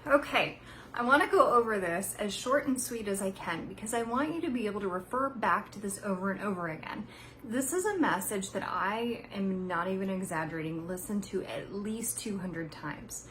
Okay, I want to go over this as short and sweet as I can because I want you to be able to refer back to this over and over again. This is a message that I am not even exaggerating, listened to at least 200 times.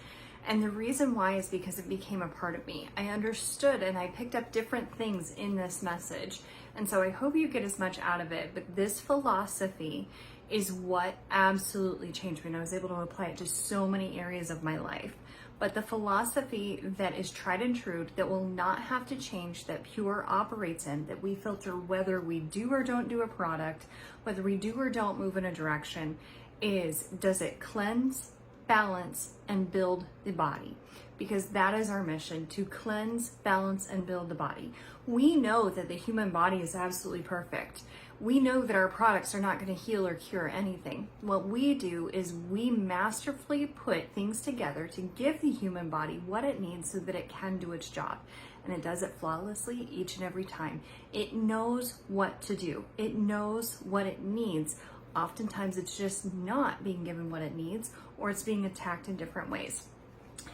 And the reason why is because it became a part of me. I understood and I picked up different things in this message. And so I hope you get as much out of it. But this philosophy is what absolutely changed me. And I was able to apply it to so many areas of my life. But the philosophy that is tried and true, that will not have to change, that Pure operates in, that we filter whether we do or don't do a product, whether we do or don't move in a direction, is does it cleanse, balance, and build the body? Because that is our mission, to cleanse, balance, and build the body. We know that the human body is absolutely perfect. We know that our products are not going to heal or cure anything. What we do is we masterfully put things together to give the human body what it needs so that it can do its job. And it does it flawlessly each and every time. It knows what to do. It knows what it needs. Oftentimes it's just not being given what it needs, or it's being attacked in different ways.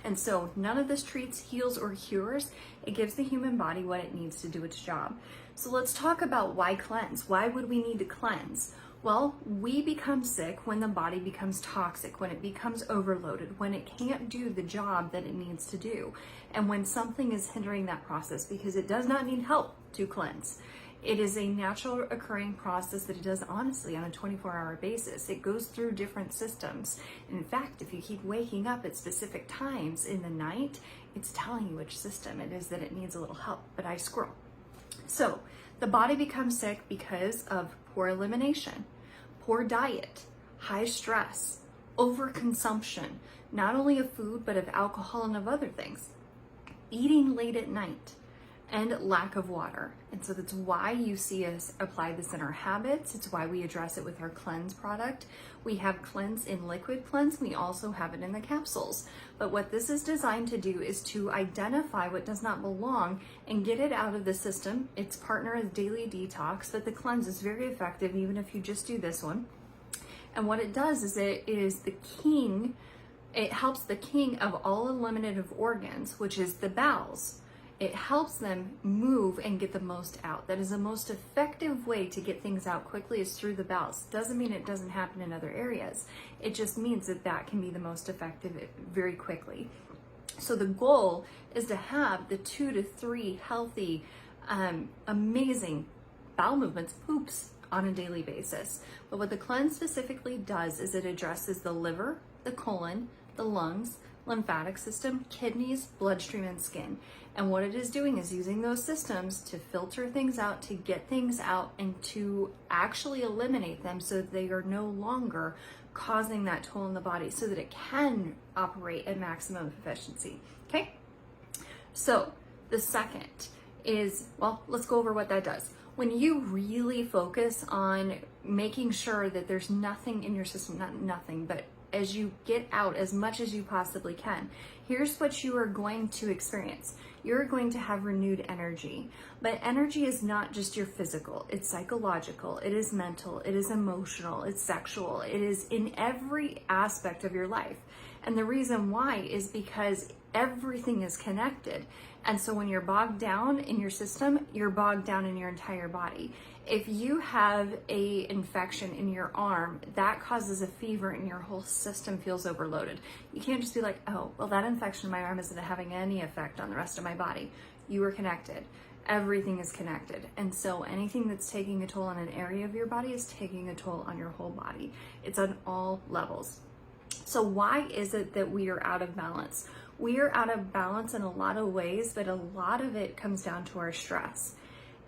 And so none of this treats, heals, or cures. It gives the human body what it needs to do its job. So let's talk about why cleanse. Why would we need to cleanse? Well, we become sick when the body becomes toxic, when it becomes overloaded, when it can't do the job that it needs to do, and when something is hindering that process, because it does not need help to cleanse. It is a natural occurring process that it does honestly on a 24-hour basis. It goes through different systems. In fact, if you keep waking up at specific times in the night, it's telling you which system it is that it needs a little help, but I scroll. So the body becomes sick because of poor elimination, poor diet, high stress, overconsumption, not only of food, but of alcohol and of other things, eating late at night, and lack of water. And so that's why you see us apply this in our habits. It's why we address it with our cleanse product. We have cleanse in liquid cleanse. We also have it in the capsules. But what this is designed to do is to identify what does not belong and get it out of the system. Its partner is daily detox, but the cleanse is very effective even if you just do this one. And what it does is it is the king. It helps the king of all eliminative organs, which is the bowels. It helps them move and get the most out. That is the most effective way to get things out quickly, is through the bowels. Doesn't mean it doesn't happen in other areas. It just means that that can be the most effective very quickly. So the goal is to have the 2 to 3 healthy, amazing bowel movements, poops, on a daily basis. But what the cleanse specifically does is it addresses the liver, the colon, the lungs, lymphatic system, kidneys, bloodstream, and skin. And what it is doing is using those systems to filter things out, to get things out, and to actually eliminate them so that they are no longer causing that toll in the body, so that it can operate at maximum efficiency. Okay? So the second is, well, let's go over what that does. When you really focus on making sure that there's nothing in your system, not nothing, but as you get out as much as you possibly can, here's what you are going to experience. You're going to have renewed energy. But energy is not just your physical, it's psychological, it is mental, it is emotional, it's sexual, it is in every aspect of your life. And the reason why is because everything is connected. And so when you're bogged down in your system, you're bogged down in your entire body. If you have a infection in your arm, that causes a fever and your whole system feels overloaded. You can't just be like, oh, well, that infection in my arm isn't having any effect on the rest of my body. You are connected. Everything is connected. And so anything that's taking a toll on an area of your body is taking a toll on your whole body. It's on all levels. So why is it that we are out of balance? We are out of balance in a lot of ways, but a lot of it comes down to our stress.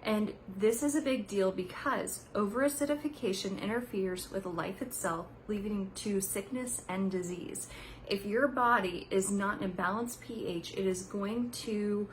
And this is a big deal because over-acidification interferes with life itself, leading to sickness and disease. If your body is not in a balanced pH, it is going to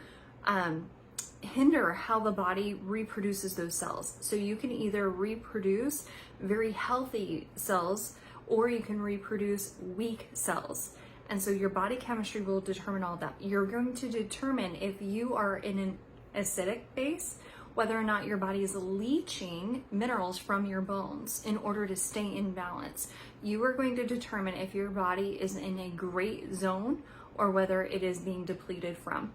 hinder how the body reproduces those cells. So you can either reproduce very healthy cells, or you can reproduce weak cells. And so your body chemistry will determine all that. You're going to determine if you are in an acidic base, whether or not your body is leaching minerals from your bones in order to stay in balance. You are going to determine if your body is in a great zone or whether it is being depleted from.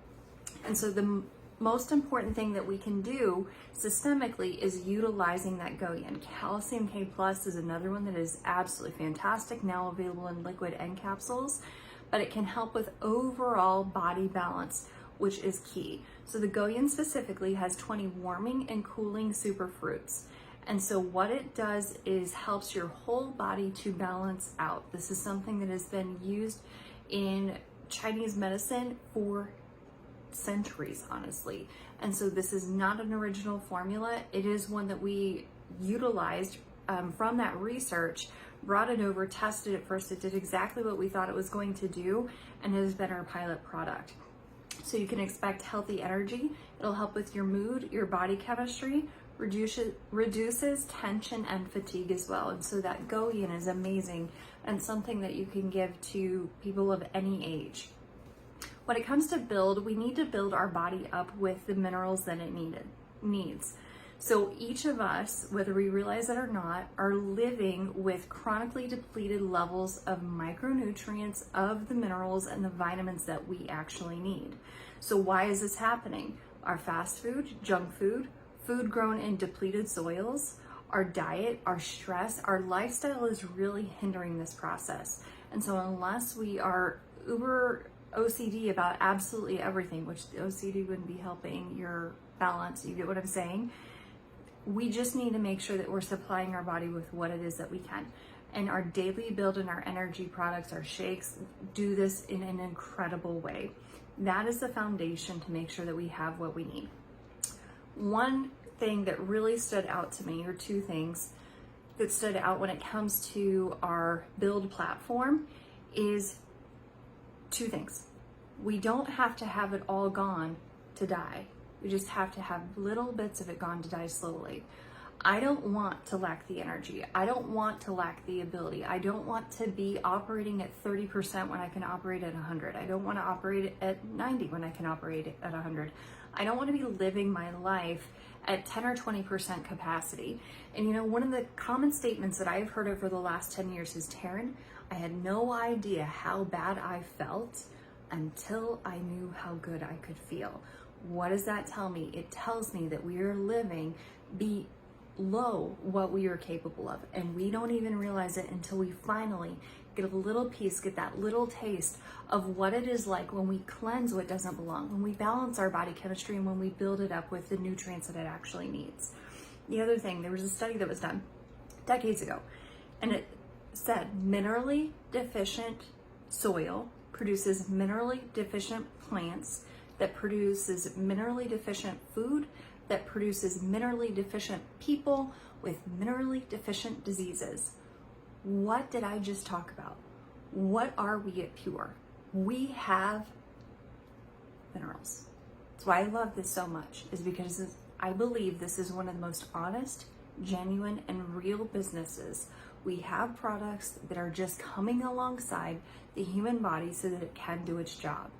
And so the most important thing that we can do systemically is utilizing that Goyan. Calcium K Plus is another one that is absolutely fantastic, now available in liquid and capsules, but it can help with overall body balance, which is key. So the Goyan specifically has 20 warming and cooling superfruits. And so what it does is helps your whole body to balance out. This is something that has been used in Chinese medicine for centuries, honestly. And so this is not an original formula. It is one that we utilized from that research, brought it over, tested it first. It did exactly what we thought it was going to do, and it has been our pilot product. So you can expect healthy energy. It'll help with your mood, your body chemistry, reduces tension and fatigue as well. And so that Goyan is amazing and something that you can give to people of any age. When it comes to build, we need to build our body up with the minerals that it needs. So each of us, whether we realize it or not, are living with chronically depleted levels of micronutrients, of the minerals and the vitamins that we actually need. So why is this happening? Our fast food, junk food, food grown in depleted soils, our diet, our stress, our lifestyle is really hindering this process. And so unless we are uber OCD about absolutely everything, which the OCD wouldn't be helping your balance, you get what I'm saying? We just need to make sure that we're supplying our body with what it is that we can. And our daily build and our energy products, our shakes, do this in an incredible way. That is the foundation to make sure that we have what we need. One thing that really stood out to me, or two things that stood out when it comes to our build platform, is two things. We don't have to have it all gone to die. We just have to have little bits of it gone to die slowly. I don't want to lack the energy. I don't want to lack the ability. I don't want to be operating at 30% when I can operate at 100. I don't want to operate at 90 when I can operate at 100. I don't want to be living my life at 10 or 20% capacity. And you know, one of the common statements that I've heard over the last 10 years is, Taryn, I had no idea how bad I felt until I knew how good I could feel. What does that tell me? It tells me that we are living below what we are capable of, and we don't even realize it until we finally get a little piece, get that little taste of what it is like when we cleanse what doesn't belong, when we balance our body chemistry, and when we build it up with the nutrients that it actually needs. The other thing, there was a study that was done decades ago, and it said minerally deficient soil produces minerally deficient plants, that produces minerally deficient food, that produces minerally deficient people with minerally deficient diseases. What did I just talk about? What are we at Pure? We have minerals. That's why I love this so much, is because I believe this is one of the most honest, genuine, and real businesses. We have products that are just coming alongside the human body so that it can do its job.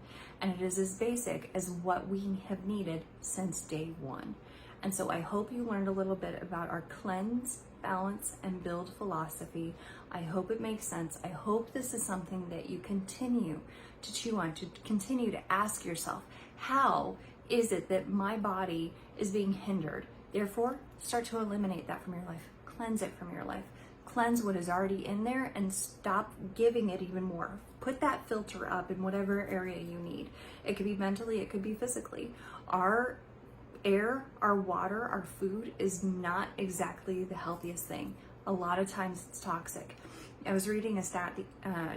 And it is as basic as what we have needed since day one. And so I hope you learned a little bit about our cleanse, balance, and build philosophy. I hope it makes sense. I hope this is something that you continue to chew on, to continue to ask yourself, how is it that my body is being hindered? Therefore, start to eliminate that from your life. Cleanse it from your life. Cleanse what is already in there and stop giving it even more. Put that filter up in whatever area you need. It could be mentally, it could be physically. Our air, our water, our food is not exactly the healthiest thing. A lot of times it's toxic. I was reading a stat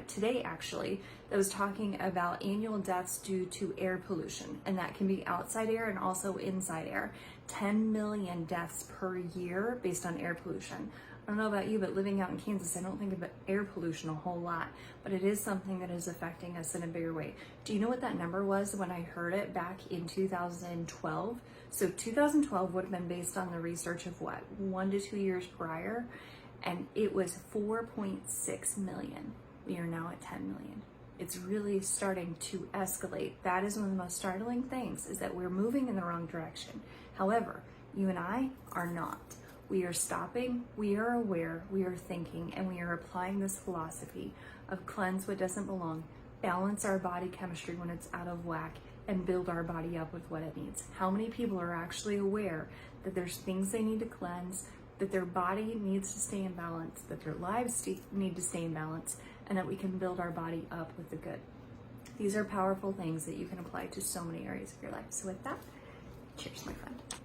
today actually that was talking about annual deaths due to air pollution, and that can be outside air and also inside air. 10 million deaths per year based on air pollution. I don't know about you, but living out in Kansas, I don't think about air pollution a whole lot, but it is something that is affecting us in a bigger way. Do you know what that number was when I heard it back in 2012? So 2012 would have been based on the research of what, 1 to 2 years prior, and it was 4.6 million. We are now at 10 million. It's really starting to escalate. That is one of the most startling things, is that we're moving in the wrong direction. However, you and I are not. We are stopping, we are aware, we are thinking, and we are applying this philosophy of cleanse what doesn't belong, balance our body chemistry when it's out of whack, and build our body up with what it needs. How many people are actually aware that there's things they need to cleanse, that their body needs to stay in balance, that their lives need to stay in balance, and that we can build our body up with the good? These are powerful things that you can apply to so many areas of your life. So with that, cheers, my friend.